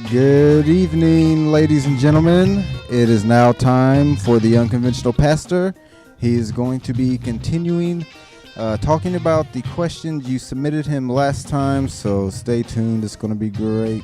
Good evening, ladies and gentlemen. It is now time for the Unconventional Pastor. He is going to be continuing talking about the questions you submitted him last time, so stay tuned. It's going to be great.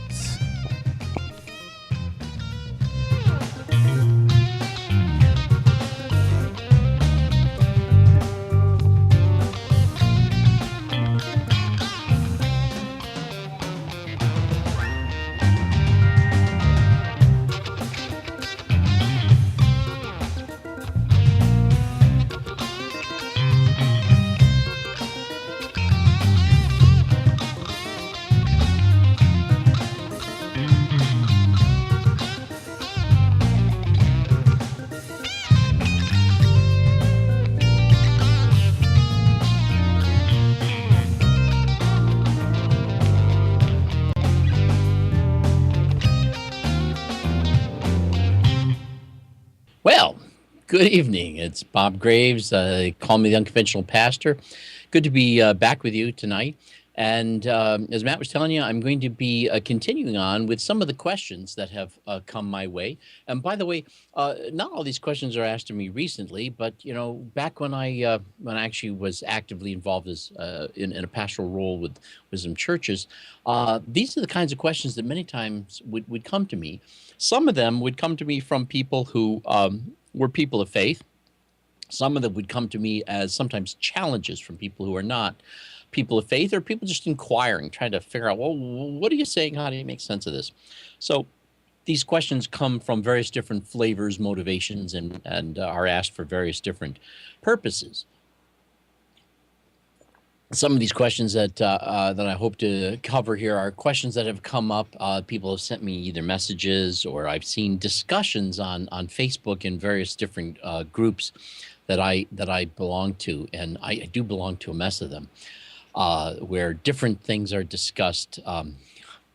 Well, good evening. It's Bob Greaves. Call me the Unconventional Pastor. Good to be back with you tonight. And as Matt was telling you, I'm going to be continuing on with some of the questions that have come my way. And by the way, not all these questions are asked of me recently, but back when I actually was actively involved as in a pastoral role with some churches, these are the kinds of questions that many times would come to me. Some of them would come to me from people who were people of faith. Some of them would come to me as sometimes challenges from people who are not people of faith, or people just inquiring, trying to figure out, well, what are you saying? How do you make sense of this? So these questions come from various different flavors, motivations, and are asked for various different purposes. Some of these questions that I hope to cover here are questions that have come up. People have sent me either messages, or I've seen discussions on Facebook in various different groups that I belong to, and I do belong to a mess of them, where different things are discussed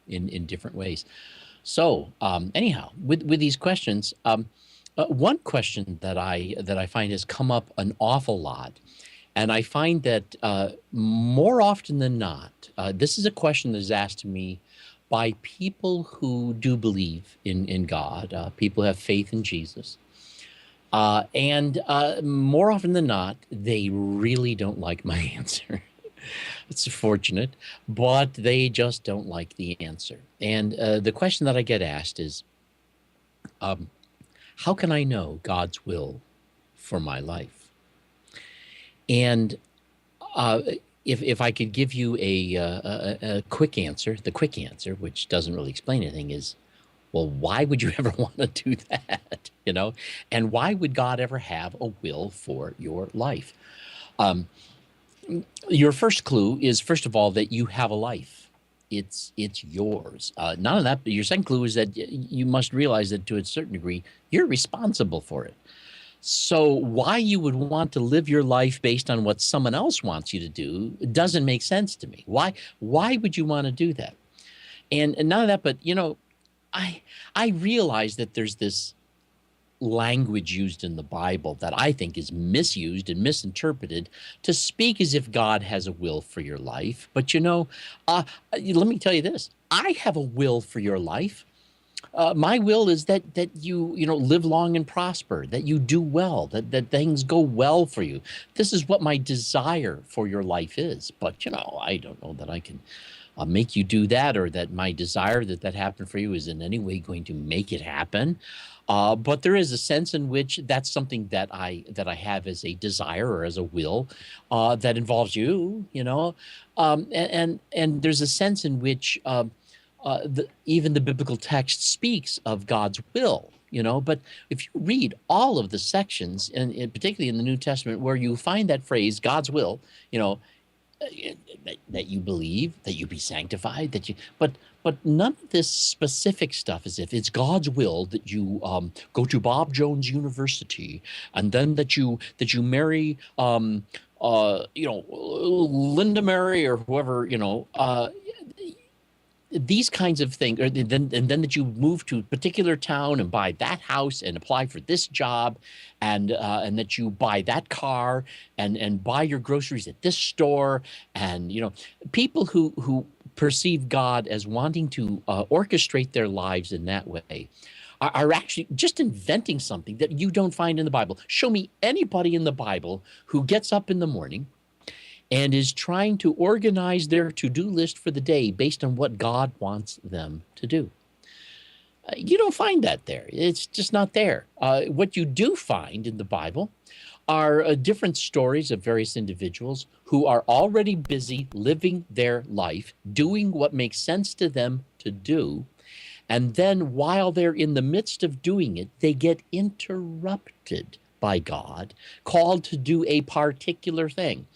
in different ways. So anyhow, with these questions, one question that I find has come up an awful lot. And I find that more often than not, this is a question that is asked to me by people who do believe in God, people who have faith in Jesus. And more often than not, they really don't like my answer. It's fortunate, but they just don't like the answer. And the question that I get asked is, how can I know God's will for my life? And if I could give you a quick answer, the quick answer, which doesn't really explain anything, is, well, why would you ever want to do that? And why would God ever have a will for your life? Your first clue is, first of all, that you have a life. It's yours. None of that. But your second clue is that you must realize that to a certain degree, you're responsible for it. So why you would want to live your life based on what someone else wants you to do doesn't make sense to me. Why would you want to do that? And none of that, but I realize that there's this language used in the Bible that I think is misused and misinterpreted to speak as if God has a will for your life. But let me tell you this: I have a will for your life. My will is that you live long and prosper, that you do well, that things go well for you. This is what my desire for your life is. But I don't know that I can make you do that, or that my desire that happen for you is in any way going to make it happen. But there is a sense in which that's something that I have as a desire or as a will that involves you, and there's a sense in which even the biblical text speaks of God's will, but if you read all of the sections, and particularly in the New Testament, where you find that phrase, God's will, that you believe, that you be sanctified, but none of this specific stuff, as if it's God's will that you go to Bob Jones University, and then that you marry Linda Mary or whoever, these kinds of things, and then that you move to a particular town and buy that house and apply for this job, and that you buy that car and buy your groceries at this store, and people who perceive God as wanting to orchestrate their lives in that way are actually just inventing something that you don't find in the Bible. Show me anybody in the Bible who gets up in the morning and is trying to organize their to-do list for the day based on what God wants them to do. You don't find that there. It's just not there. What you do find in the Bible are different stories of various individuals who are already busy living their life, doing what makes sense to them to do. And then while they're in the midst of doing it, they get interrupted by God, called to do a particular thing.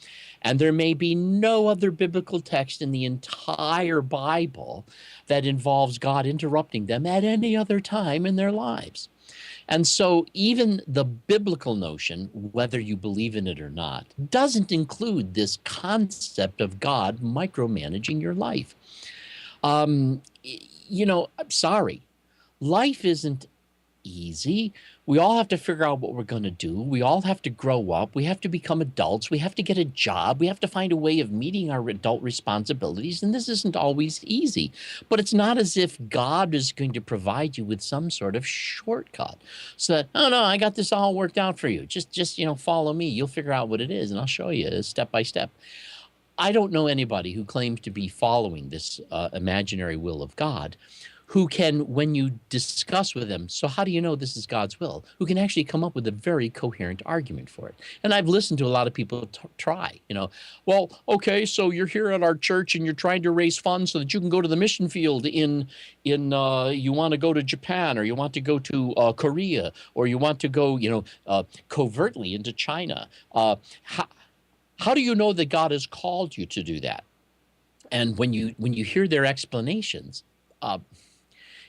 And there may be no other biblical text in the entire Bible that involves God interrupting them at any other time in their lives. And so even the biblical notion, whether you believe in it or not, doesn't include this concept of God micromanaging your life. I'm sorry. Life isn't easy. We all have to figure out what we're going to do. We all have to grow up. We have to become adults. We have to get a job. We have to find a way of meeting our adult responsibilities. And this isn't always easy. But it's not as if God is going to provide you with some sort of shortcut. So that, oh, no, I got this all worked out for you. Just follow me. You'll figure out what it is, and I'll show you step by step. I don't know anybody who claims to be following this imaginary will of God who can, when you discuss with them, so how do you know this is God's will, who can actually come up with a very coherent argument for it. And I've listened to a lot of people try, well, okay, so you're here at our church and you're trying to raise funds so that you can go to the mission field you want to go to Japan, or you want to go to Korea, or you want to go, covertly into China. How do you know that God has called you to do that? And when you hear their explanations,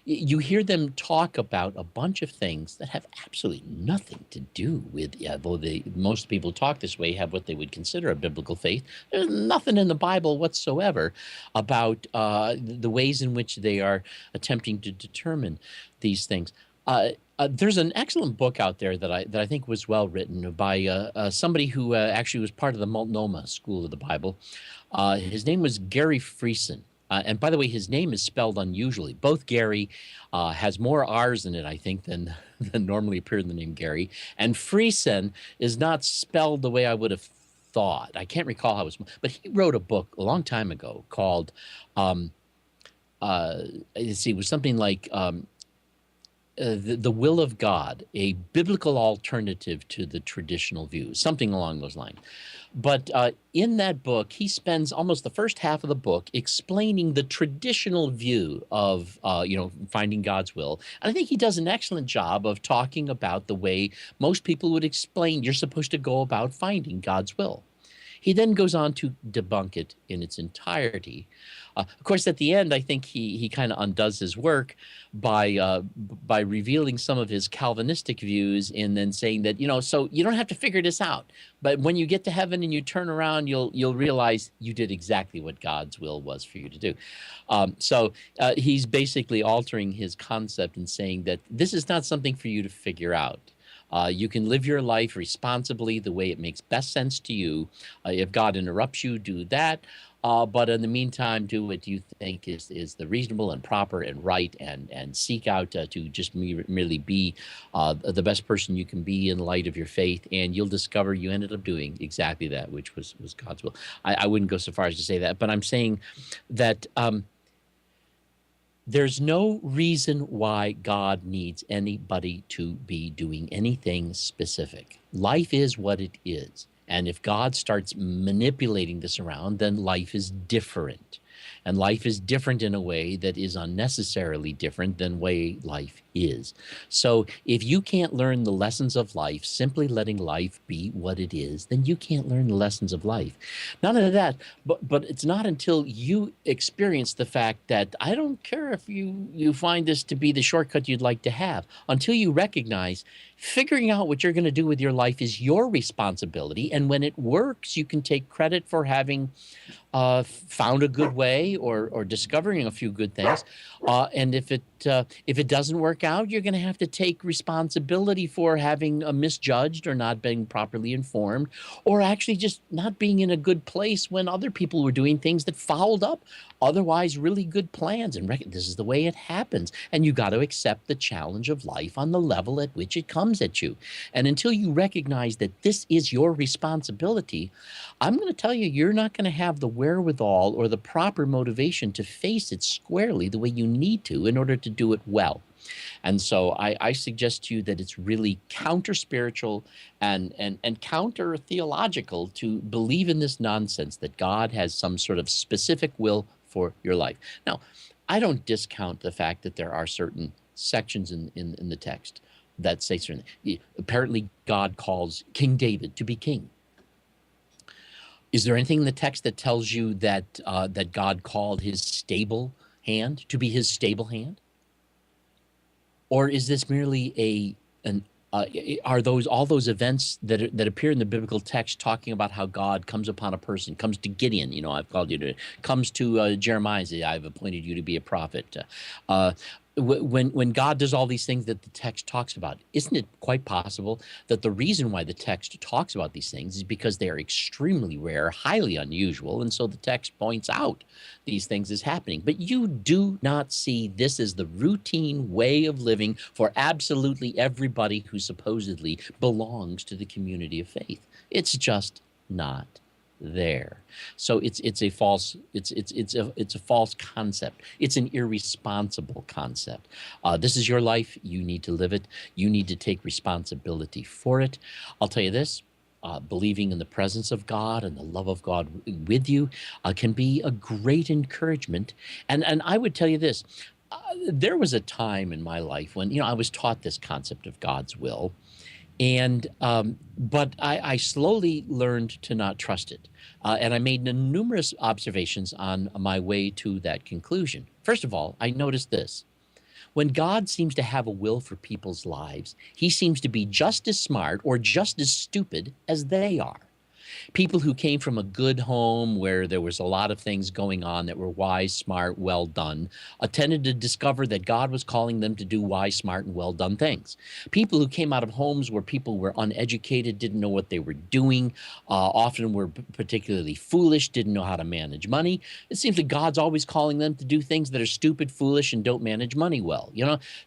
you hear them talk about a bunch of things that have absolutely nothing to do with, though most people talk this way, have what they would consider a biblical faith. There's nothing in the Bible whatsoever about the ways in which they are attempting to determine these things. There's an excellent book out there that I think was well written by somebody who actually was part of the Multnomah School of the Bible. His name was Gary Friesen. And by the way, his name is spelled unusually. Both Gary has more R's in it, I think, than normally appear in the name Gary. And Friesen is not spelled the way I would have thought. I can't recall how it was, but he wrote a book a long time ago called, it was something like The Will of God, a biblical alternative to the traditional view, something along those lines. But in that book, he spends almost the first half of the book explaining the traditional view of, finding God's will. And I think he does an excellent job of talking about the way most people would explain you're supposed to go about finding God's will. He then goes on to debunk it in its entirety. Of course, at the end, I think he kind of undoes his work by revealing some of his Calvinistic views and then saying that, so you don't have to figure this out. But when you get to heaven and you turn around, you'll realize you did exactly what God's will was for you to do. So he's basically altering his concept and saying that this is not something for you to figure out. You can live your life responsibly the way it makes best sense to you. If God interrupts you, do that. But in the meantime, do what you think is the reasonable and proper and right, and seek out to just merely be the best person you can be in light of your faith, and you'll discover you ended up doing exactly that, which was God's will. I wouldn't go so far as to say that, but I'm saying that there's no reason why God needs anybody to be doing anything specific. Life is what it is. And if God starts manipulating this around, then life is different. And life is different in a way that is unnecessarily different than way life is. So if you can't learn the lessons of life, simply letting life be what it is, then you can't learn the lessons of life. None of that, but it's not until you experience the fact that I don't care if you find this to be the shortcut you'd like to have, until you recognize figuring out what you're going to do with your life is your responsibility. And when it works, you can take credit for having found a good way or discovering a few good things. And if it doesn't work out, you're going to have to take responsibility for having misjudged or not being properly informed, or actually just not being in a good place when other people were doing things that fouled up otherwise really good plans. And this is the way it happens. And you got to accept the challenge of life on the level at which it comes at you. And until you recognize that this is your responsibility, I'm going to tell you, you're not going to have the wherewithal or the proper motivation to face it squarely the way you need to in order to do it well. And so I suggest to you that it's really counter spiritual and counter theological to believe in this nonsense that God has some sort of specific will for your life. Now, I don't discount the fact that there are certain sections in the text that say certain. Apparently, God calls King David to be king. Is there anything in the text that tells you that that God called his stable hand to be his stable hand? Or is this merely are those all those events that appear in the biblical text talking about how God comes upon a person, comes to Gideon, I've called you to, comes to Jeremiah, I've appointed you to be a prophet. When God does all these things that the text talks about, isn't it quite possible that the reason why the text talks about these things is because they are extremely rare, highly unusual, and so the text points out these things as happening? But you do not see this as the routine way of living for absolutely everybody who supposedly belongs to the community of faith. It's just not there. So it's a false concept. It's an irresponsible concept. This is your life. You need to live it. You need to take responsibility for it. I'll tell you this. Believing in the presence of God and the love of God with you can be a great encouragement. And I would tell you this. There was a time in my life when, I was taught this concept of God's will. And but I slowly learned to not trust it. And I made numerous observations on my way to that conclusion. First of all, I noticed this. When God seems to have a will for people's lives, he seems to be just as smart or just as stupid as they are. People who came from a good home where there was a lot of things going on that were wise, smart, well done, tended to discover that God was calling them to do wise, smart, and well done things. People who came out of homes where people were uneducated, didn't know what they were doing, often were particularly foolish, didn't know how to manage money. It seems that God's always calling them to do things that are stupid, foolish, and don't manage money well.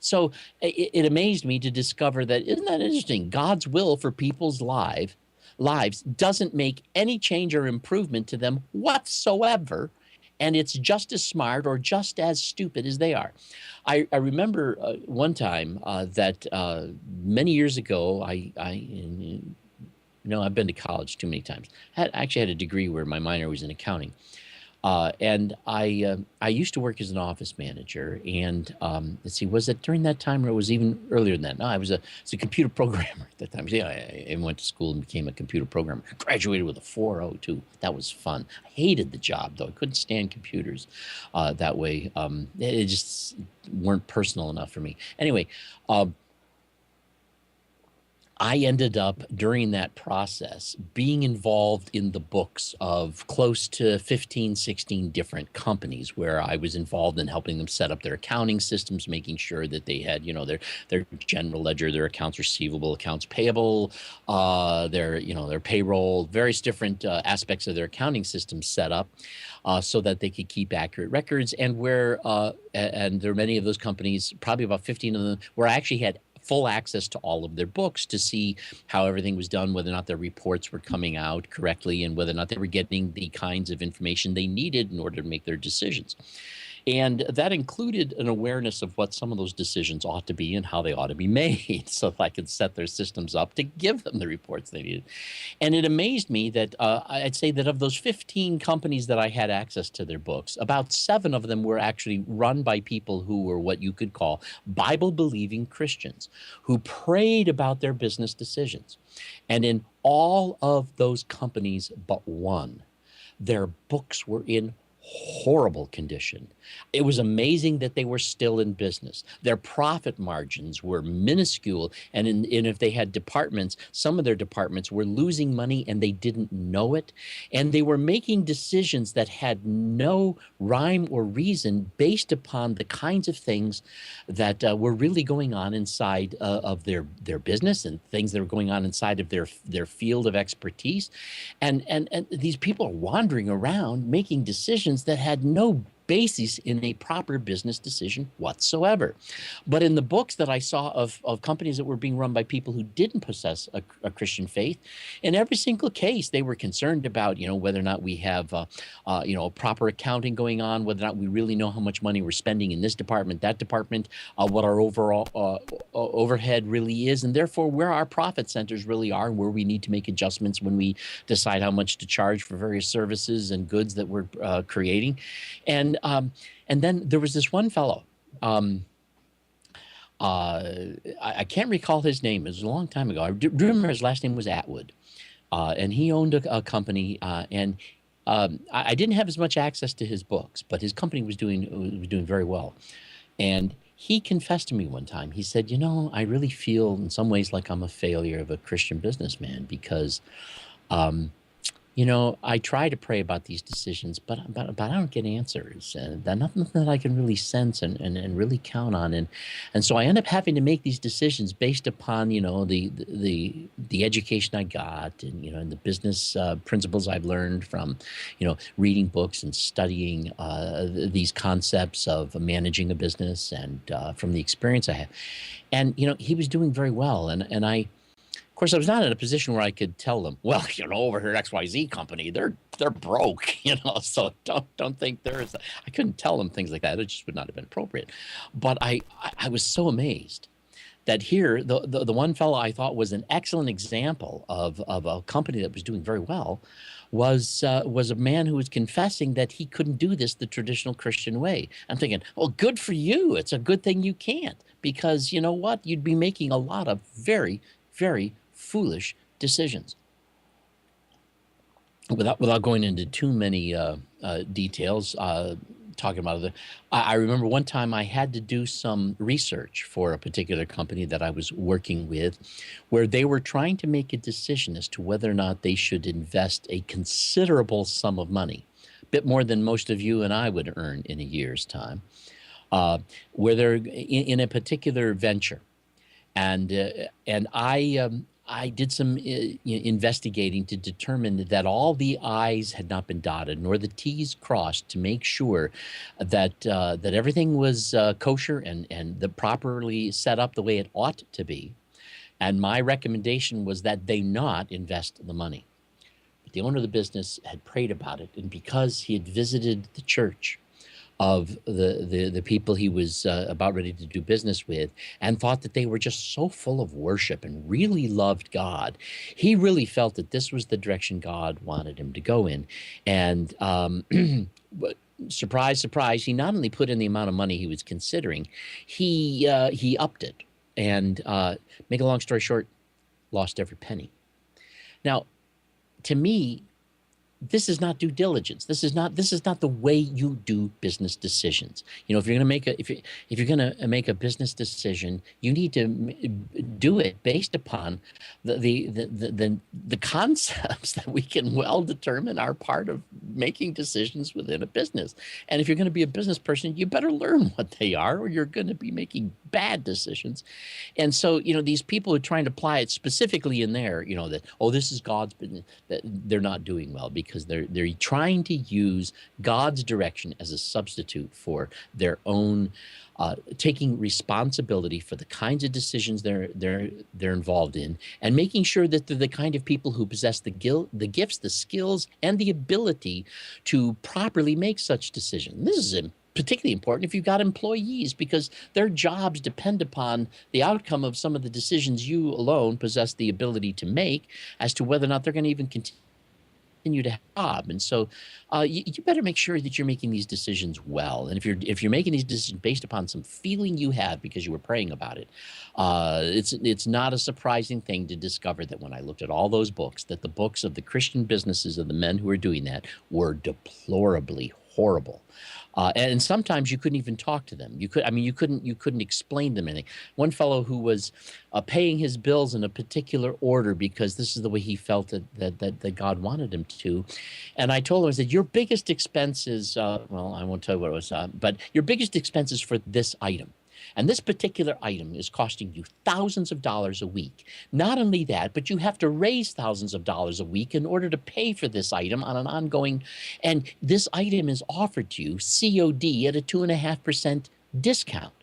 So it amazed me to discover that, isn't that interesting? God's will for people's lives doesn't make any change or improvement to them whatsoever, and it's just as smart or just as stupid as they are. I remember one time that many years ago, I've been to college too many times. I actually had a degree where my minor was in accounting. And I used to work as an office manager, and let's see, was it during that time or it was even earlier than that? No, I was a computer programmer at that time. Yeah, I went to school and became a computer programmer. Graduated with a 4.0 too. That was fun. I hated the job though. I couldn't stand computers that way. It just weren't personal enough for me. Anyway, I ended up during that process being involved in the books of close to 15, 16 different companies where I was involved in helping them set up their accounting systems, making sure that they had, their general ledger, their accounts receivable, accounts payable, their payroll, various different aspects of their accounting system set up so that they could keep accurate records. And and there are many of those companies, probably about 15 of them, where I actually had full access to all of their books to see how everything was done, whether or not their reports were coming out correctly, and whether or not they were getting the kinds of information they needed in order to make their decisions. And that included an awareness of what some of those decisions ought to be and how they ought to be made, so that I could set their systems up to give them the reports they needed. And it amazed me that I'd say that of those 15 companies that I had access to their books, about 7 of them were actually run by people who were what you could call Bible-believing Christians, who prayed about their business decisions. And in all of those companies but one, their books were in horrible condition. It was amazing that they were still in business. Their profit margins were minuscule. And if they had departments, some of their departments were losing money and they didn't know it. And they were making decisions that had no rhyme or reason based upon the kinds of things that were really going on inside of their business and things that were going on inside of their field of expertise. And these people are wandering around making decisions that had no basis in a proper business decision whatsoever. But in the books that I saw of companies that were being run by people who didn't possess a Christian faith, in every single case, they were concerned about, whether or not we have, proper accounting going on, whether or not we really know how much money we're spending in this department, that department, what our overall overhead really is, and therefore where our profit centers really are and where we need to make adjustments when we decide how much to charge for various services and goods that we're creating. And then there was this one fellow. I can't recall his name. It was a long time ago. I do remember his last name was Atwood, and he owned a company. I didn't have as much access to his books, but his company was doing very well. And he confessed to me one time. He said, I really feel in some ways like I'm a failure of a Christian businessman because I try to pray about these decisions, but I don't get answers, and nothing that I can really sense and really count on, and so I end up having to make these decisions based upon the education I got and the business principles I've learned from reading books and studying these concepts of managing a business and from the experience I have, and he was doing very well, and of course, I was not in a position where I could tell them, well, over here at XYZ company, they're broke, so don't think there's. I couldn't tell them things like that. It just would not have been appropriate. But I was so amazed that here, the one fellow I thought was an excellent example of a company that was doing very well was a man who was confessing that he couldn't do this the traditional Christian way. I'm thinking, well, good for you. It's a good thing you can't, because you know what? You'd be making a lot of very, very foolish decisions. Without going into too many details, talking about it, I remember one time I had to do some research for a particular company that I was working with, where they were trying to make a decision as to whether or not they should invest a considerable sum of money, a bit more than most of you and I would earn in a year's time, where they're in a particular venture. And I did some investigating to determine that all the I's had not been dotted nor the T's crossed to make sure that that everything was kosher and properly set up the way it ought to be. And my recommendation was that they not invest the money. But the owner of the business had prayed about it, and because he had visited the church of the people he was about ready to do business with, and thought that they were just so full of worship and really loved God, he really felt that this was the direction God wanted him to go in. And surprise, surprise, he not only put in the amount of money he was considering, he upped it. And make a long story short, lost every penny. Now, to me, this is not due diligence. This is not the way you do business decisions. If you're going to make a business decision, you need to do it based upon the concepts that we can well determine are part of making decisions within a business. And if you're going to be a business person, you better learn what they are, or you're going to be making bad decisions. And so, these people who are trying to apply it specifically in there, that, this is God's business, that they're not doing well, because they're trying to use God's direction as a substitute for their own taking responsibility for the kinds of decisions they're involved in, and making sure that they're the kind of people who possess the gifts, the skills, and the ability to properly make such decisions. This is particularly important if you've got employees, because their jobs depend upon the outcome of some of the decisions you alone possess the ability to make as to whether or not they're going to even continue to have a job. And so you better make sure that you're making these decisions well. And if you're making these decisions based upon some feeling you have because you were praying about it, it's not a surprising thing to discover that when I looked at all those books, that the books of the Christian businesses of the men who were doing that were deplorably horrible. And sometimes you couldn't even talk to them. You couldn't explain to them anything. One fellow who was paying his bills in a particular order because this is the way he felt that God wanted him to. And I told him, I said, your biggest expense is, well, I won't tell you what it was, but your biggest expense is for this item. And this particular item is costing you thousands of dollars a week. Not only that, but you have to raise thousands of dollars a week in order to pay for this item on an ongoing. And this item is offered to you COD at a 2.5% discount.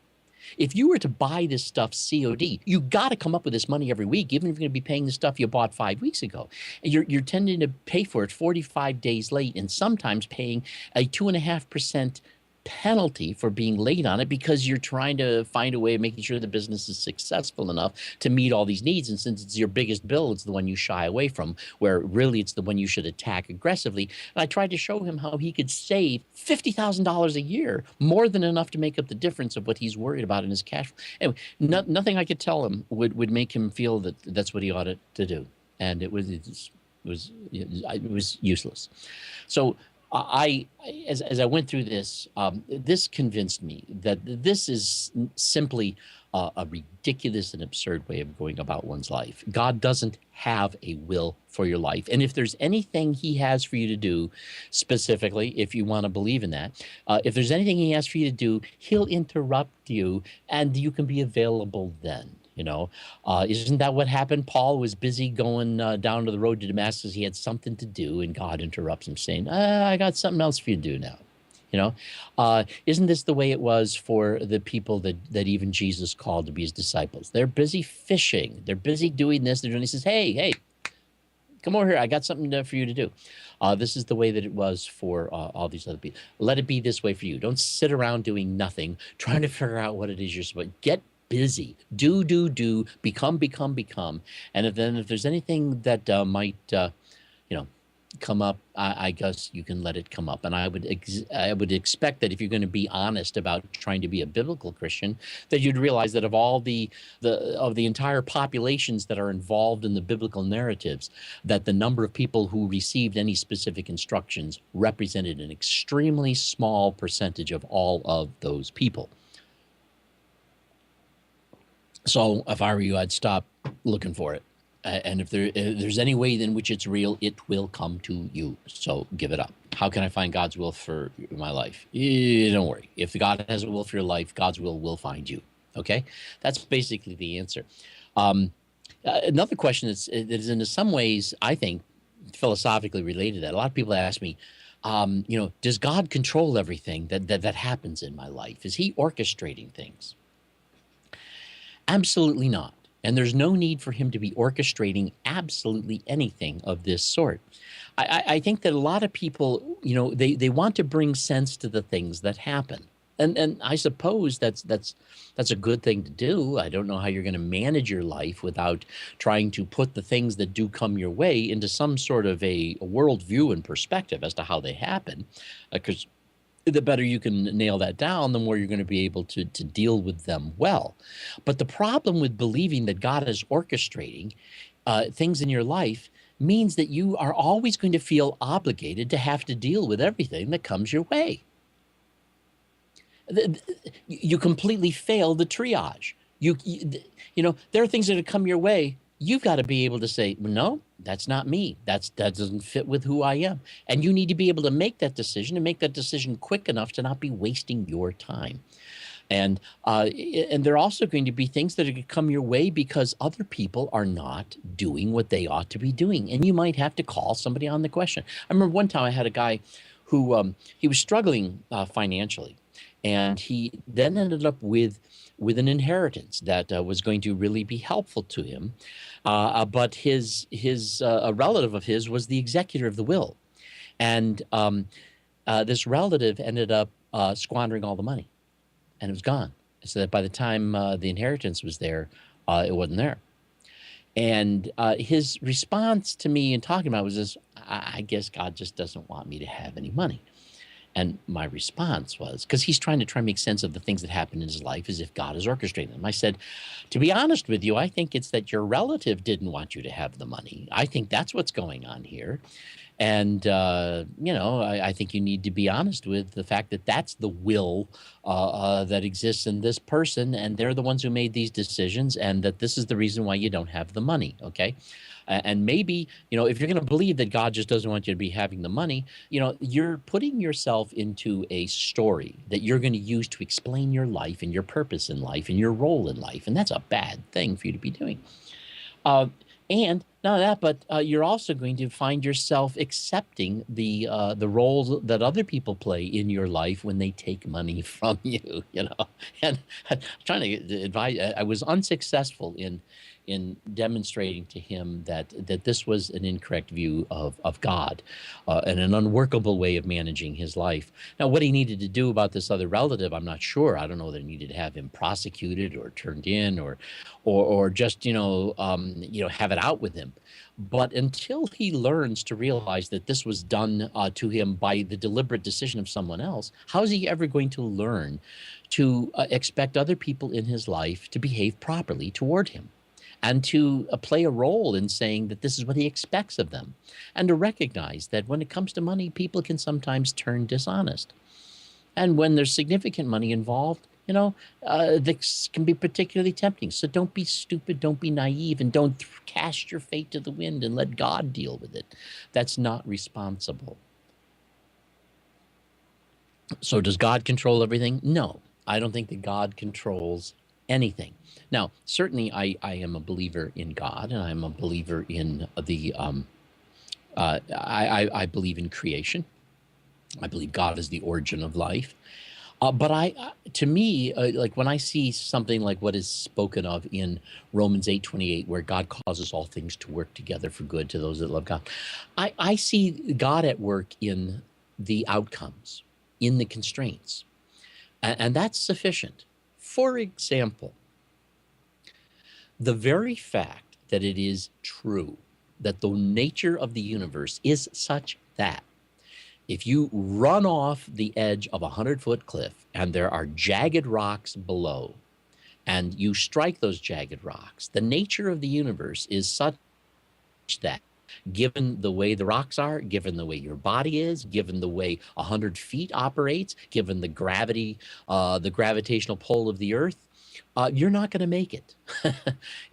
If you were to buy this stuff COD, you got to come up with this money every week, even if you're going to be paying the stuff you bought 5 weeks ago. You're tending to pay for it 45 days late, and sometimes paying a 2.5% penalty for being late on it because you're trying to find a way of making sure the business is successful enough to meet all these needs. And since it's your biggest bill, it's the one you shy away from, where really it's the one you should attack aggressively. And I tried to show him how he could save $50,000 a year, more than enough to make up the difference of what he's worried about in his cash flow. Anyway, nothing I could tell him would make him feel that that's what he ought to do. And it was useless. So as I went through this, this convinced me that this is simply a ridiculous and absurd way of going about one's life. God doesn't have a will for your life. And if there's anything he has for you to do, specifically, if you want to believe in that, if there's anything he has for you to do, he'll interrupt you and you can be available then. Isn't that what happened? Paul was busy going down to the road to Damascus. He had something to do, and God interrupts him, saying, I got something else for you to do now. Isn't this the way it was for the people that even Jesus called to be his disciples? They're busy fishing. They're busy doing this. He says, hey, come over here. I got something for you to do. This is the way that it was for all these other people. Let it be this way for you. Don't sit around doing nothing, trying to figure out what it is you're supposed to get busy. Do, become. And if there's anything that might, come up, I guess you can let it come up. And I would expect that if you're going to be honest about trying to be a biblical Christian, that you'd realize that of all the entire populations that are involved in the biblical narratives, that the number of people who received any specific instructions represented an extremely small percentage of all of those people. So if I were you, I'd stop looking for it. And if there's any way in which it's real, it will come to you. So give it up. How can I find God's will for my life? Don't worry. If God has a will for your life, God's will find you. Okay? That's basically the answer. Another question that is in some ways, I think, philosophically related to that. A lot of people ask me, does God control everything that happens in my life? Is he orchestrating things? Absolutely not. And there's no need for him to be orchestrating absolutely anything of this sort. I think that a lot of people, they want to bring sense to the things that happen. And I suppose that's a good thing to do. I don't know how you're going to manage your life without trying to put the things that do come your way into some sort of a worldview and perspective as to how they happen. Because the better you can nail that down, the more you're going to be able to deal with them well. But the problem with believing that God is orchestrating things in your life means that you are always going to feel obligated to have to deal with everything that comes your way. You completely fail the triage. There are things that have come your way. You've got to be able to say, no, that's not me. That doesn't fit with who I am. And you need to be able to make that decision and make that decision quick enough to not be wasting your time. And there are also going to be things that are going to come your way because other people are not doing what they ought to be doing. And you might have to call somebody on the question. I remember one time I had a guy who he was struggling financially. And he then ended up with an inheritance that was going to really be helpful to him. But a relative of his was the executor of the will. And this relative ended up squandering all the money. And it was gone. So that by the time the inheritance was there, it wasn't there. And his response to me in talking about it was this: I guess God just doesn't want me to have any money. And my response was, because he's trying to make sense of the things that happen in his life as if God is orchestrating them. I said, to be honest with you, I think it's that your relative didn't want you to have the money. I think that's what's going on here. And, I think you need to be honest with the fact that that's the will that exists in this person. And they're the ones who made these decisions, and that this is the reason why you don't have the money. Okay. And maybe, if you're going to believe that God just doesn't want you to be having the money, you're putting yourself into a story that you're going to use to explain your life and your purpose in life and your role in life. And that's a bad thing for you to be doing. And not that, but you're also going to find yourself accepting the roles that other people play in your life when they take money from you. And I'm trying to advise. I was unsuccessful in demonstrating to him that this was an incorrect view of God, and an unworkable way of managing his life. Now, what he needed to do about this other relative, I'm not sure. I don't know that he needed to have him prosecuted or turned in, or just have it out with him. But until he learns to realize that this was done to him by the deliberate decision of someone else, how is he ever going to learn to expect other people in his life to behave properly toward him, and to play a role in saying that this is what he expects of them, and to recognize that when it comes to money, people can sometimes turn dishonest. And when there's significant money involved, this can be particularly tempting. So don't be stupid, don't be naive, and don't cast your fate to the wind and let God deal with it. That's not responsible. So does God control everything? No, I don't think that God controls anything. Now, certainly I am a believer in God, and I'm a believer in I believe in creation. I believe God is the origin of life. But to me, like when I see something like what is spoken of in Romans 8:28, where God causes all things to work together for good to those that love God, I see God at work in the outcomes, in the constraints, and that's sufficient. For example, the very fact that it is true that the nature of the universe is such that if you run off the edge of a 100-foot cliff and there are jagged rocks below, and you strike those jagged rocks, the nature of the universe is such that, given the way the rocks are, given the way your body is, given the way 100 feet operates, given the gravity, the gravitational pull of the earth, you're not going to make it.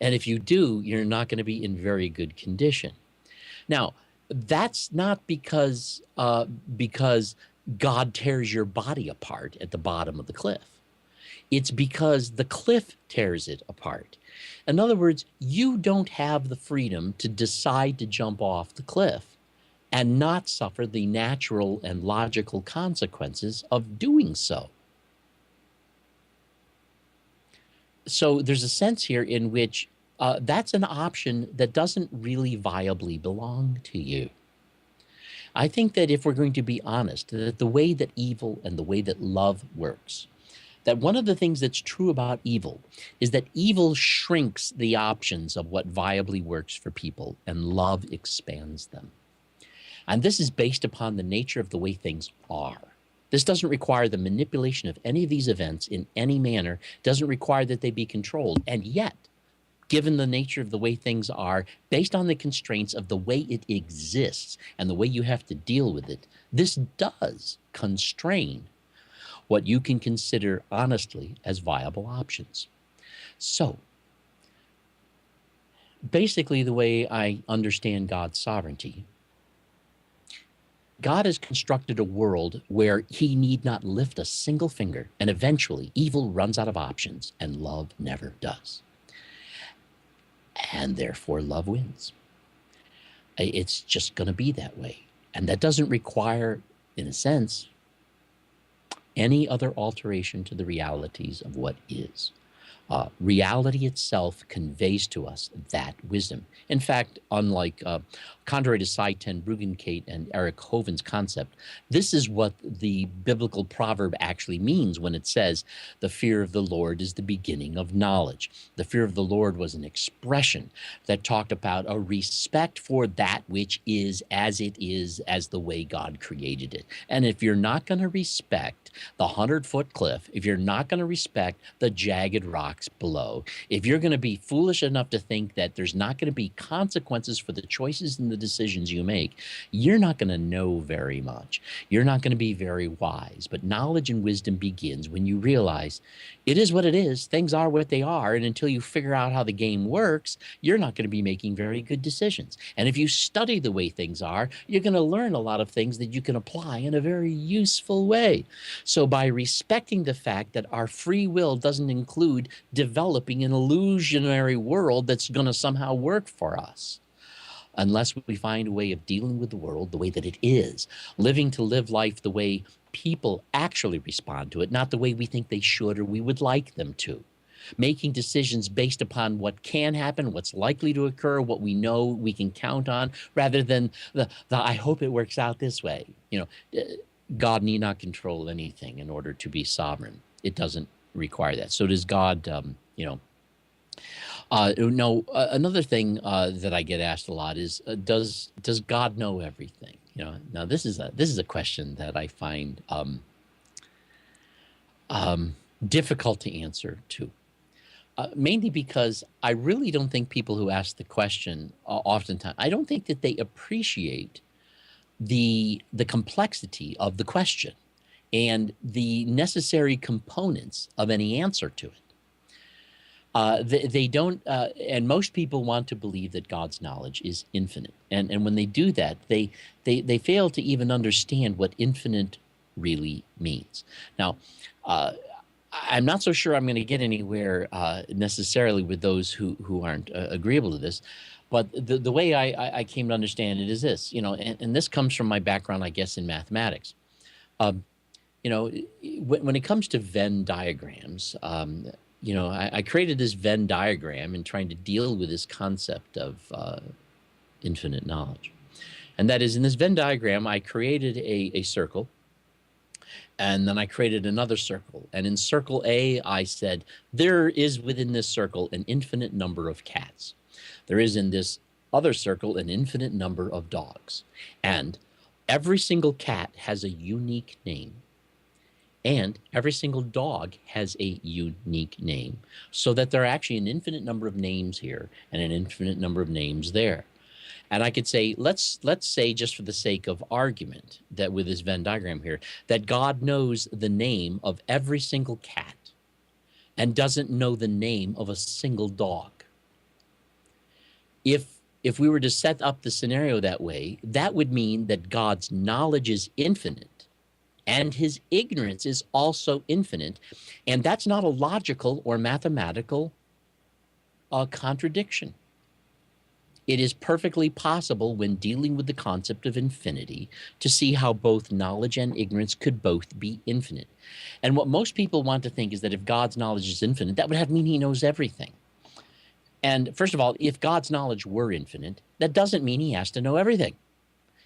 And if you do, you're not going to be in very good condition. Now, that's not because God tears your body apart at the bottom of the cliff. It's because the cliff tears it apart. In other words, you don't have the freedom to decide to jump off the cliff and not suffer the natural and logical consequences of doing so. So there's a sense here in which that's an option that doesn't really viably belong to you. I think that if we're going to be honest, that the way that evil and the way that love works, that one of the things that's true about evil is that evil shrinks the options of what viably works for people, and love expands them. And this is based upon the nature of the way things are. This doesn't require the manipulation of any of these events in any manner, doesn't require that they be controlled. And yet, given the nature of the way things are, based on the constraints of the way it exists and the way you have to deal with it, this does constrain what you can consider honestly as viable options. So, basically, the way I understand God's sovereignty, God has constructed a world where he need not lift a single finger, and eventually evil runs out of options and love never does. And therefore love wins. It's just going to be that way. And that doesn't require, in a sense, any other alteration to the realities of what is. Reality itself conveys to us that wisdom. In fact, unlike, contrary to Cy Ten Bruggencate and Eric Hoven's concept, this is what the biblical proverb actually means when it says, the fear of the Lord is the beginning of knowledge. The fear of the Lord was an expression that talked about a respect for that which is as it is, as the way God created it. And if you're not going to respect the 100-foot cliff, if you're not going to respect the jagged rocks below, if you're going to be foolish enough to think that there's not going to be consequences for the choices and the decisions you make, you're not going to know very much. You're not going to be very wise. But knowledge and wisdom begins when you realize it is what it is. Things are what they are. And until you figure out how the game works, you're not going to be making very good decisions. And if you study the way things are, you're going to learn a lot of things that you can apply in a very useful way. So by respecting the fact that our free will doesn't include developing an illusionary world that's going to somehow work for us, unless we find a way of dealing with the world the way that it is, living to live life the way people actually respond to it, not the way we think they should or we would like them to. Making decisions based upon what can happen, what's likely to occur, what we know we can count on, rather than the I hope it works out this way. God need not control anything in order to be sovereign. It doesn't require that. So does God, no, another thing that I get asked a lot is, does God know everything? Now this is a question that I find difficult to answer too. Mainly because I really don't think people who ask the question oftentimes, I don't think that they appreciate the complexity of the question and the necessary components of any answer to it. They don't, and most people want to believe that God's knowledge is infinite. And when they do that, they fail to even understand what infinite really means. Now, I'm not so sure I'm going to get anywhere necessarily with those who aren't agreeable to this. But the way I came to understand it is this, and this comes from my background, I guess, in mathematics. When it comes to Venn diagrams, I created this Venn diagram in trying to deal with this concept of infinite knowledge. And that is, in this Venn diagram, I created a circle, and then I created another circle. And in circle A, I said, there is within this circle an infinite number of cats. There is in this other circle an infinite number of dogs. And every single cat has a unique name. And every single dog has a unique name, so that there are actually an infinite number of names here and an infinite number of names there. And I could say, let's say, just for the sake of argument, that with this Venn diagram here, that God knows the name of every single cat and doesn't know the name of a single dog. If we were to set up the scenario that way, that would mean that God's knowledge is infinite and his ignorance is also infinite. And that's not a logical or mathematical contradiction. It is perfectly possible, when dealing with the concept of infinity, to see how both knowledge and ignorance could both be infinite. And what most people want to think is that if God's knowledge is infinite, that would have to mean he knows everything. And first of all, if God's knowledge were infinite, that doesn't mean he has to know everything.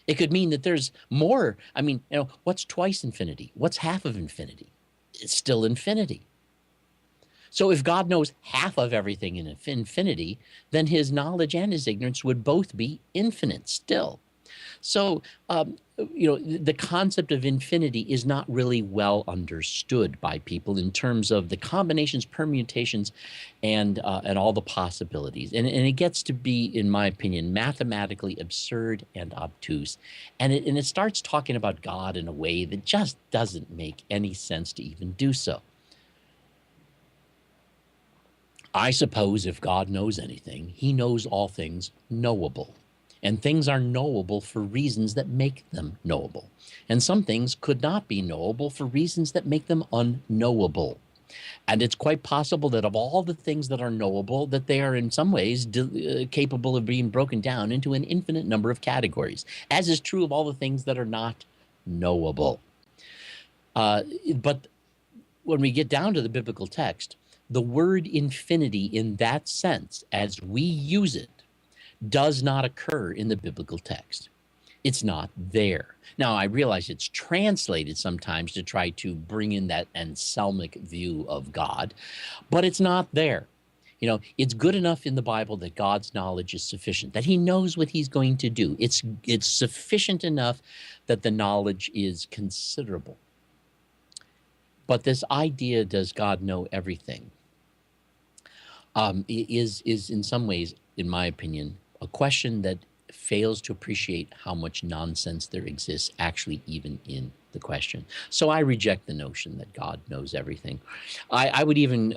It could mean that there's more. I mean, what's twice infinity? What's half of infinity? It's still infinity. So if God knows half of everything in infinity, then his knowledge and his ignorance would both be infinite still. So, the concept of infinity is not really well understood by people in terms of the combinations, permutations, and all the possibilities. And it gets to be, in my opinion, mathematically absurd and obtuse. And it starts talking about God in a way that just doesn't make any sense to even do so. I suppose if God knows anything, he knows all things knowable. And things are knowable for reasons that make them knowable. And some things could not be knowable for reasons that make them unknowable. And it's quite possible that of all the things that are knowable, that they are in some ways capable of being broken down into an infinite number of categories, as is true of all the things that are not knowable. But when we get down to the biblical text, The word infinity in that sense, as we use it, does not occur in the biblical text. It's not there. Now, I realize it's translated sometimes to try to bring in that Anselmic view of God, but it's not there. You know, it's good enough in the Bible that God's knowledge is sufficient, that he knows what he's going to do. It's sufficient enough that the knowledge is considerable. But this idea, does God know everything, is in some ways, in my opinion, a question that fails to appreciate how much nonsense there exists actually even in the question. So I reject the notion that God knows everything. I would even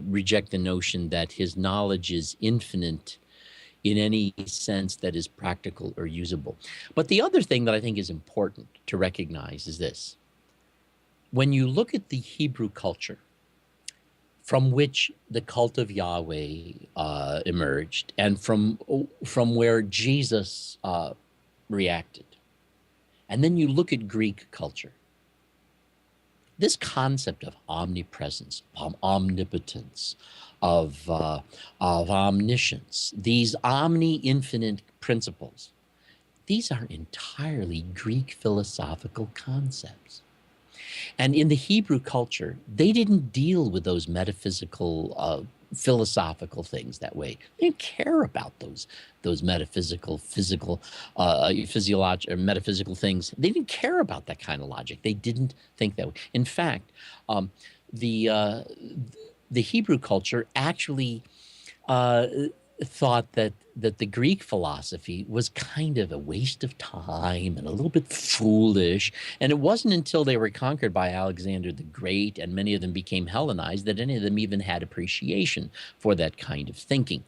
reject the notion that his knowledge is infinite in any sense that is practical or usable. But the other thing that I think is important to recognize is this. When you look at the Hebrew culture, from which the cult of Yahweh emerged, and from where Jesus reacted, and then you look at Greek culture, this concept of omnipresence, of omnipotence, of omniscience, these omni-infinite principles, these are entirely Greek philosophical concepts. And in the Hebrew culture, they didn't deal with those metaphysical, philosophical things that way. They didn't care about those metaphysical, physical, physiological, or metaphysical things. They didn't care about that kind of logic. They didn't think that way. In fact, the Hebrew culture actually thought that the Greek philosophy was kind of a waste of time and a little bit foolish. And it wasn't until they were conquered by Alexander the Great and many of them became Hellenized that any of them even had appreciation for that kind of thinking.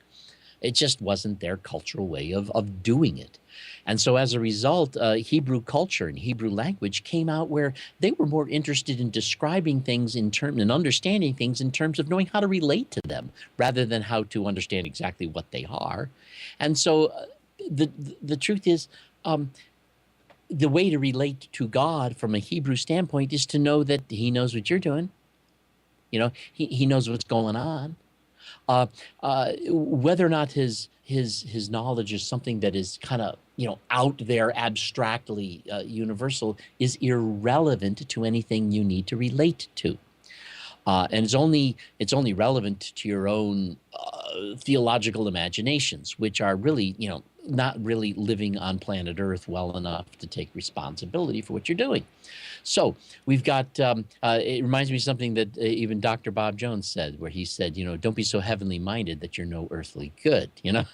It just wasn't their cultural way of doing it. And so as a result, Hebrew culture and Hebrew language came out where they were more interested in describing things in terms and understanding things in terms of knowing how to relate to them rather than how to understand exactly what they are. And so the truth is, the way to relate to God from a Hebrew standpoint is to know that he knows what you're doing. You know, he knows what's going on. Whether or not his knowledge is something that is kind of, you know, out there abstractly universal is irrelevant to anything you need to relate to. And it's only relevant to your own theological imaginations, which are really, you know, not really living on planet Earth well enough to take responsibility for what you're doing. So we've got, it reminds me of something that even Dr. Bob Jones said, where he said, you know, don't be so heavenly minded that you're no earthly good, you know?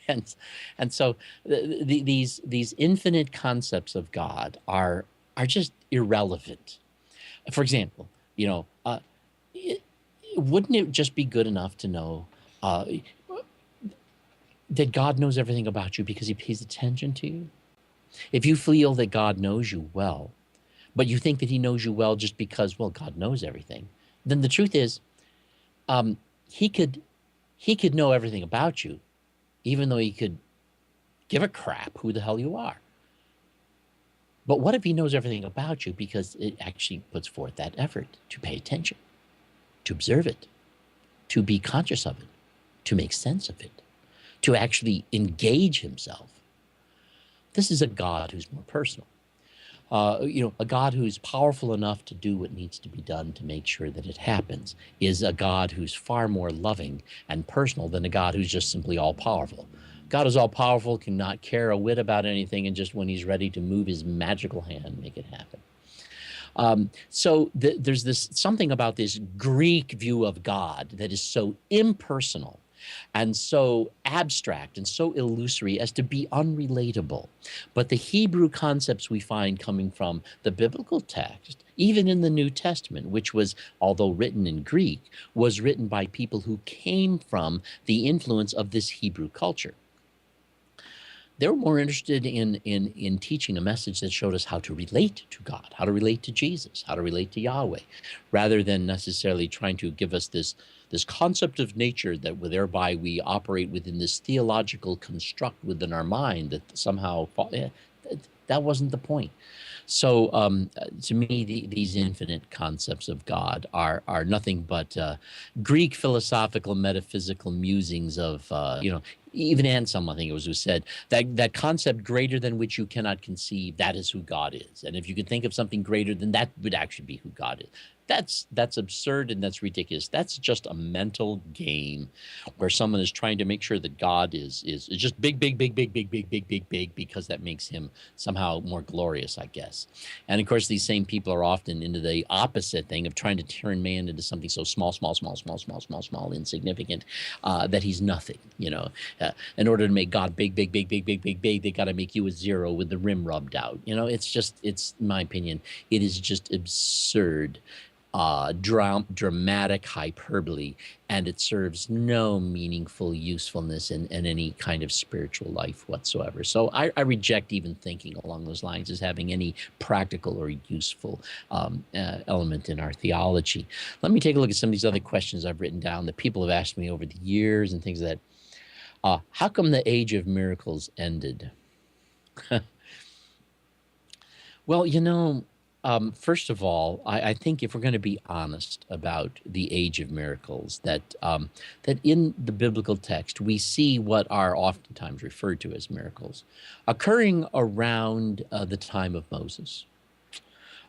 And so these infinite concepts of God are just irrelevant. For example, you know, wouldn't it just be good enough to know that God knows everything about you because he pays attention to you? If you feel that God knows you well, but you think that he knows you well just because, well, God knows everything, then the truth is, he could know everything about you, even though he could give a crap who the hell you are. But what if he knows everything about you because it actually puts forth that effort to pay attention, to observe it, to be conscious of it, to make sense of it, to actually engage himself? This is a God who's more personal. You know, a God who's powerful enough to do what needs to be done to make sure that it happens is a God who's far more loving and personal than a God who's just simply all powerful. God is all powerful, cannot care a whit about anything, and just when he's ready to move his magical hand, make it happen. So there's this something about this Greek view of God that is so impersonal and so abstract and so illusory as to be unrelatable. But the Hebrew concepts we find coming from the biblical text, even in the New Testament, which was, although written in Greek, was written by people who came from the influence of this Hebrew culture. They were more interested in teaching a message that showed us how to relate to God, how to relate to Jesus, how to relate to Yahweh, rather than necessarily trying to give us this concept of nature that thereby we operate within this theological construct within our mind that somehow That wasn't the point. So to me, these infinite concepts of God are nothing but Greek philosophical metaphysical musings of even Anselm, I think it was, who said that concept greater than which you cannot conceive, that is who God is. And if you could think of something greater than that, would actually be who God is. That's absurd and that's ridiculous. That's just a mental game where someone is trying to make sure that God is just big, big, big, big, big, big, big, big, big, because that makes him somehow more glorious, I guess. And of course, these same people are often into the opposite thing of trying to turn man into something so small, small, small, small, small, small, small, insignificant, that he's nothing. In order to make God big, big, big, big, big, big, big, they got to make you a zero with the rim rubbed out. It's in my opinion, it is just absurd, dramatic hyperbole, and it serves no meaningful usefulness in any kind of spiritual life whatsoever. So I reject even thinking along those lines as having any practical or useful element in our theology. Let me take a look at some of these other questions I've written down that people have asked me over the years and things like that. How come the age of miracles ended? Well, first of all, I think if we're going to be honest about the age of miracles, that in the biblical text we see what are oftentimes referred to as miracles occurring around the time of Moses,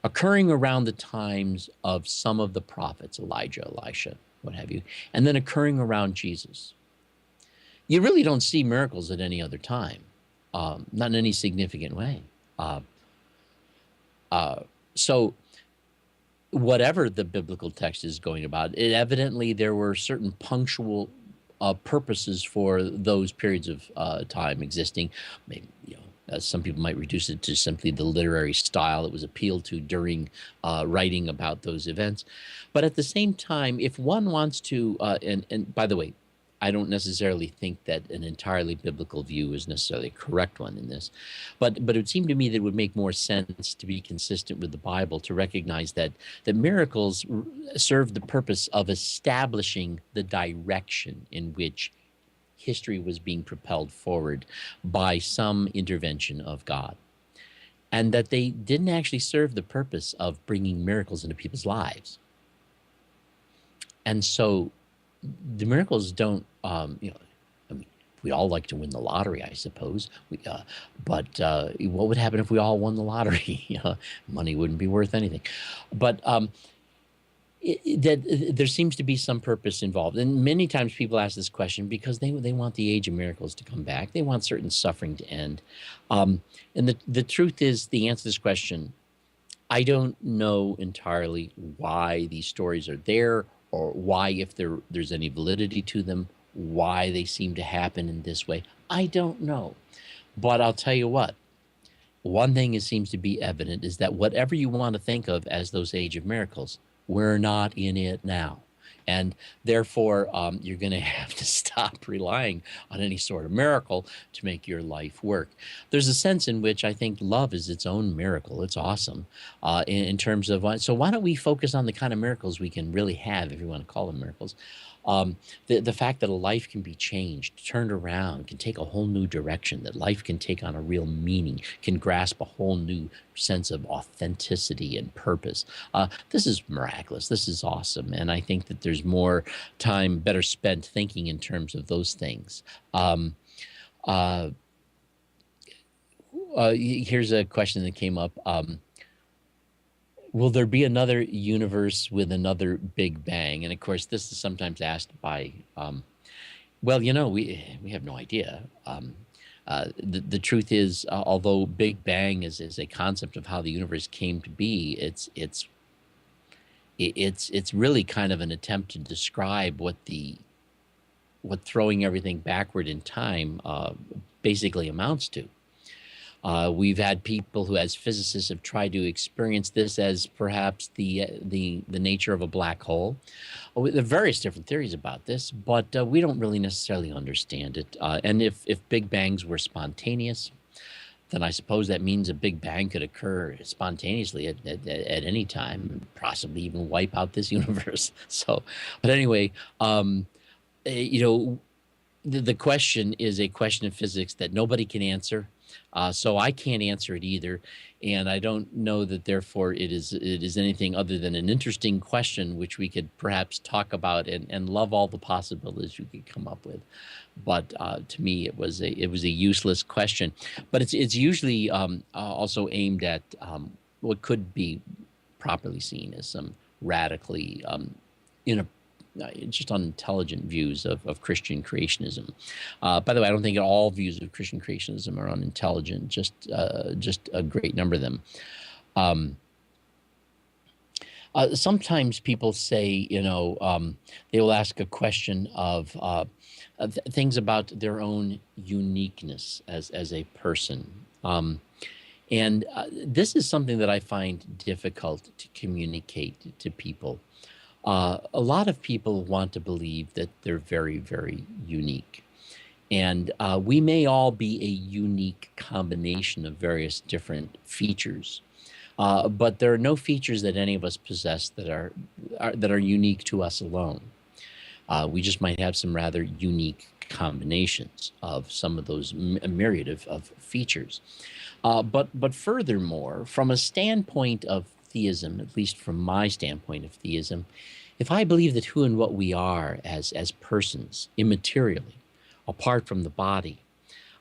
occurring around the times of some of the prophets, Elijah, Elisha, what have you, and then occurring around Jesus. You really don't see miracles at any other time, not in any significant way. So whatever the biblical text is going about, evidently there were certain punctual purposes for those periods of time existing. Maybe, some people might reduce it to simply the literary style that was appealed to during writing about those events. But at the same time, if one wants to, and by the way, I don't necessarily think that an entirely biblical view is necessarily a correct one in this, but it would seem to me that it would make more sense to be consistent with the Bible to recognize that miracles serve the purpose of establishing the direction in which history was being propelled forward by some intervention of God, and that they didn't actually serve the purpose of bringing miracles into people's lives. And so the miracles don't, I mean, we all like to win the lottery, I suppose. But what would happen if we all won the lottery? Money wouldn't be worth anything. But that there seems to be some purpose involved. And many times people ask this question because they want the age of miracles to come back. They want certain suffering to end. And the truth is, the answer to this question, I don't know entirely why these stories are there, or why, if there's any validity to them, why they seem to happen in this way. I don't know. But I'll tell you what, one thing seems to be evident is that whatever you want to think of as those age of miracles, we're not in it now. And therefore, you're going to have to stop relying on any sort of miracle to make your life work. There's a sense in which I think love is its own miracle. It's awesome in terms of, so why don't we focus on the kind of miracles we can really have, if you want to call them miracles. The fact that a life can be changed, turned around, can take a whole new direction, that life can take on a real meaning, can grasp a whole new sense of authenticity and purpose. This is miraculous. This is awesome. And I think that there's more time better spent thinking in terms of those things. Here's a question that came up. Will there be another universe with another Big Bang? And of course, this is sometimes asked by, well, we have no idea. The truth is, although Big Bang is a concept of how the universe came to be, it's really kind of an attempt to describe what throwing everything backward in time basically amounts to. We've had people who, as physicists, have tried to experience this as perhaps the nature of a black hole. There are various different theories about this, but we don't really necessarily understand it. And if Big Bangs were spontaneous, then I suppose that means a Big Bang could occur spontaneously at any time, possibly even wipe out this universe. So, but anyway, the question is a question of physics that nobody can answer. So I can't answer it either, and I don't know that therefore it is anything other than an interesting question which we could perhaps talk about and love all the possibilities we could come up with. But to me, it was a useless question. But it's usually also aimed at what could be properly seen as some radically in a just unintelligent views of Christian creationism. By the way, I don't think all views of Christian creationism are unintelligent. Just a great number of them. Um, Sometimes people say, they will ask a question of things about their own uniqueness as a person. And this is something that I find difficult to communicate to people. A lot of people want to believe that they're very, very unique. And we may all be a unique combination of various different features. But there are no features that any of us possess that are unique to us alone. We just might have some rather unique combinations of some of those myriad of features. But furthermore, from a standpoint of theism, at least from my standpoint of theism, if I believe that who and what we are as persons, immaterially, apart from the body,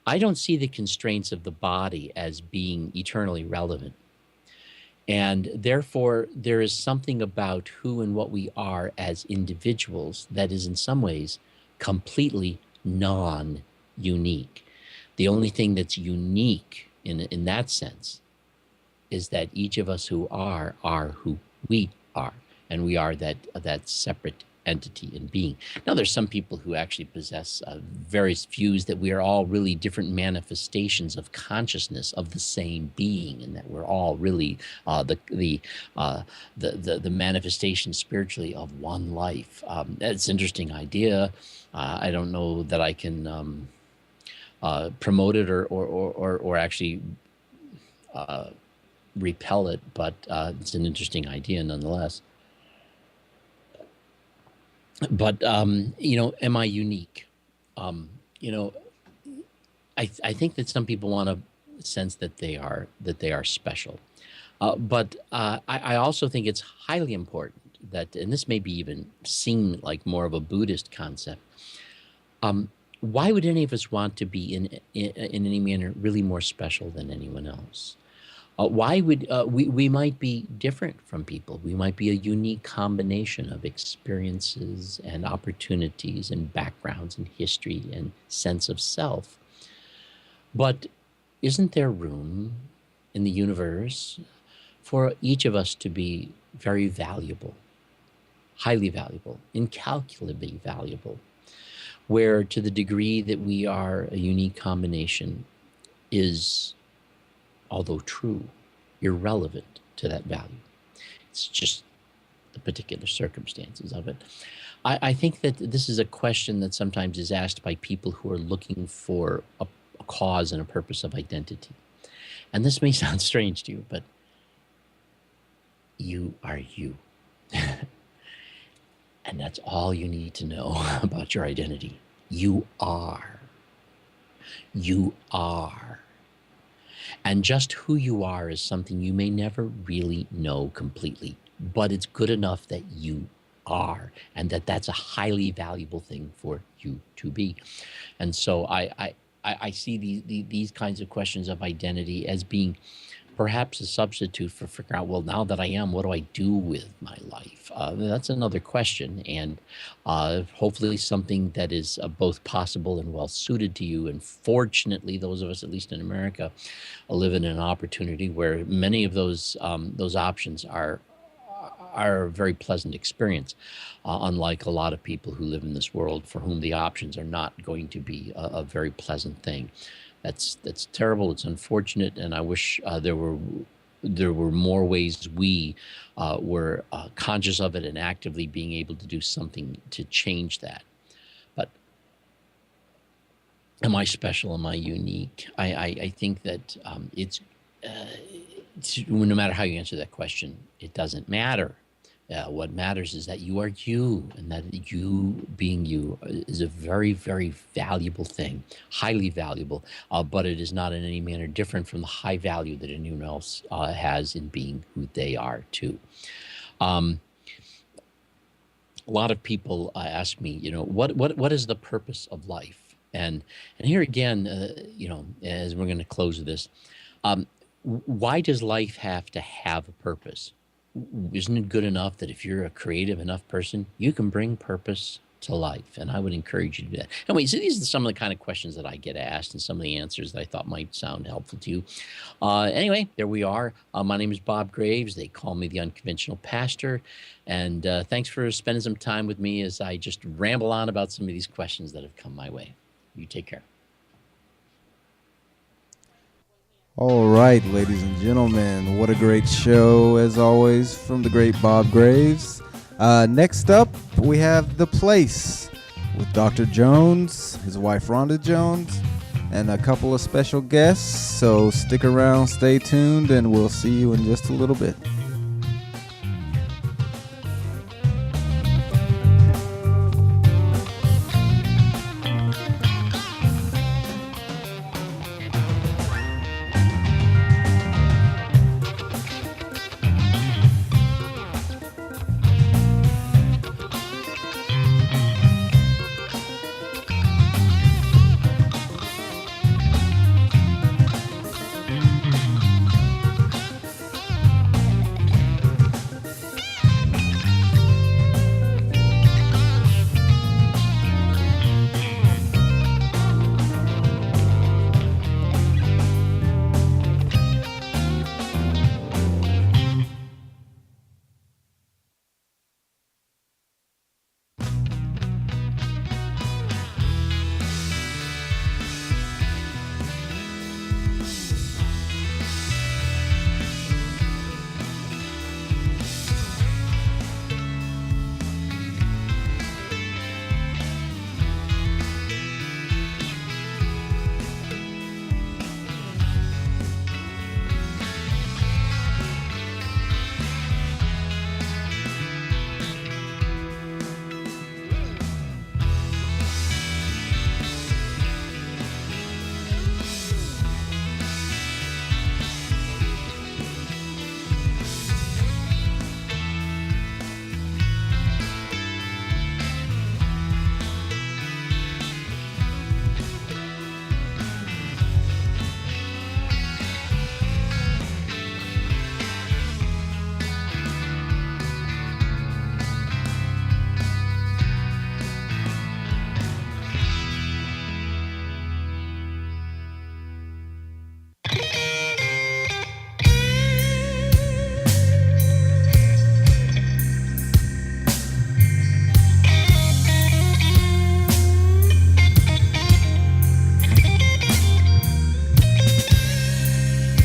I don't see the constraints of the body as being eternally relevant. And therefore, there is something about who and what we are as individuals that is, in some ways, completely non unique. The only thing that's unique in that sense is that each of us who are who we are, and we are that separate entity and being. Now, there's some people who actually possess various views that we are all really different manifestations of consciousness of the same being, and that we're all really the manifestation spiritually of one life. It's an interesting idea. I don't know that I can promote it or actually repel it, but it's an interesting idea nonetheless. But am I unique? Um, you know, I think that some people want to sense that they are special, but I also think it's highly important that, and this may be even seem like more of a Buddhist concept. Why would any of us want to be in any manner really more special than anyone else? Why would we might be different from people? We might be a unique combination of experiences and opportunities and backgrounds and history and sense of self. But isn't there room in the universe for each of us to be very valuable, highly valuable, incalculably valuable, where to the degree that we are a unique combination is, although true, irrelevant to that value. It's just the particular circumstances of it. I think that this is a question that sometimes is asked by people who are looking for a cause and a purpose of identity. And this may sound strange to you, but you are you. And that's all you need to know about your identity. You are. You are. And just who you are is something you may never really know completely, but it's good enough that you are, and that's a highly valuable thing for you to be. And so I see these kinds of questions of identity as being perhaps a substitute for figuring out, well, now that I am, what do I do with my life? That's another question, and hopefully something that is both possible and well suited to you. And fortunately, those of us, at least in America, live in an opportunity where many of those options are a very pleasant experience, unlike a lot of people who live in this world for whom the options are not going to be a very pleasant thing. That's terrible. It's unfortunate, and I wish there were more ways we were conscious of it and actively being able to do something to change that. But am I special? Am I unique? I think that no matter how you answer that question, it doesn't matter, What matters is that you are you, and that you being you is a very, very valuable thing, highly valuable. But it is not in any manner different from the high value that anyone else has in being who they are too. Um, a lot of people ask me, what is the purpose of life? And here again, as we're going to close this, um, why does life have to have a purpose? Isn't it good enough that if you're a creative enough person, you can bring purpose to life? And I would encourage you to do that. Anyway, so these are some of the kind of questions that I get asked and some of the answers that I thought might sound helpful to you. Anyway, there we are. My name is Bob Greaves. They call me the Unconventional Pastor. And thanks for spending some time with me as I just ramble on about some of these questions that have come my way. You take care. All right, ladies and gentlemen, what a great show, as always, from the great Bob Greaves. Next up, we have The Place with Dr. Jones, his wife Rhonda Jones, and a couple of special guests. So stick around, stay tuned, and we'll see you in just a little bit.